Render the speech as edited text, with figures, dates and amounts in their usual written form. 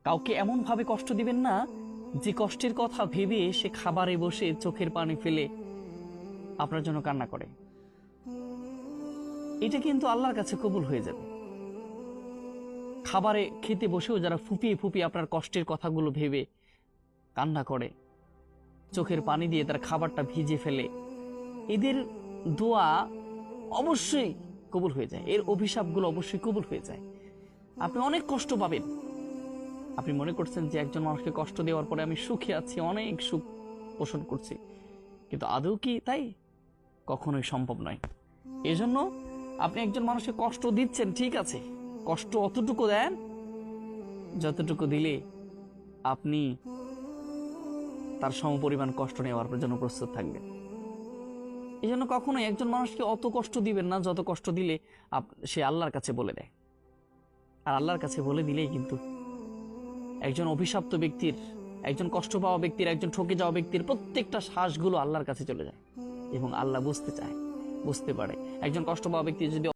কাউকে এমন ভাবে কষ্ট দিবেন না যে কষ্টের কথা ভেবে সে খাবারে বসে চোখের পানি ফেলে আপনার জন্য কান্না করে। এটা কিন্তু আল্লাহর কাছে কবুল হয়ে যাবে। খাবারে খেতে বসেও যারা ফুপিয়ে ফুপিয়ে আপনার কষ্টের কথাগুলো ভেবে কান্না করে, চোখের পানি দিয়ে তার খাবারটা ভিজে ফেলে, এদের দোয়া অবশ্যই কবুল হয়ে যায়, এর অভিশাপগুলো অবশ্যই কবুল হয়ে যায়। আপনি অনেক কষ্ট পাবেন। আপনি মনে করছেন যে একজন মানুষকে কষ্ট দেওয়ার পরে আমি সুখে আছি, অনেক সুখ পোষণ করছি, কিন্তু আদৌ কি তাই? কখনোই সম্ভব নয়। এজন্য আপনি একজন মানুষকে কষ্ট দিচ্ছেন, ঠিক আছে, কষ্ট অতটুকু দেন যতটুকু দিলে আপনি তার সমপরিমাণ কষ্ট নেওয়ার জন্য প্রস্তুত থাকবেন। এই জন্য কখনোই একজন মানুষকে অত কষ্ট দিবেন না যত কষ্ট দিলে সে আল্লাহর কাছে বলে দেয়। আর আল্লাহর কাছে বলে দিলেই কিন্তু একজন অভিশপ্ত ব্যক্তির, একজন কষ্ট পাওয়া ব্যক্তির, একজন ঠকে যাওয়া ব্যক্তির প্রত্যেকটা শ্বাসগুলো আল্লাহর কাছে চলে যায় এবং আল্লাহ বুঝতে চায়, বুঝতে পারে। একজন কষ্ট পাওয়া ব্যক্তি যদি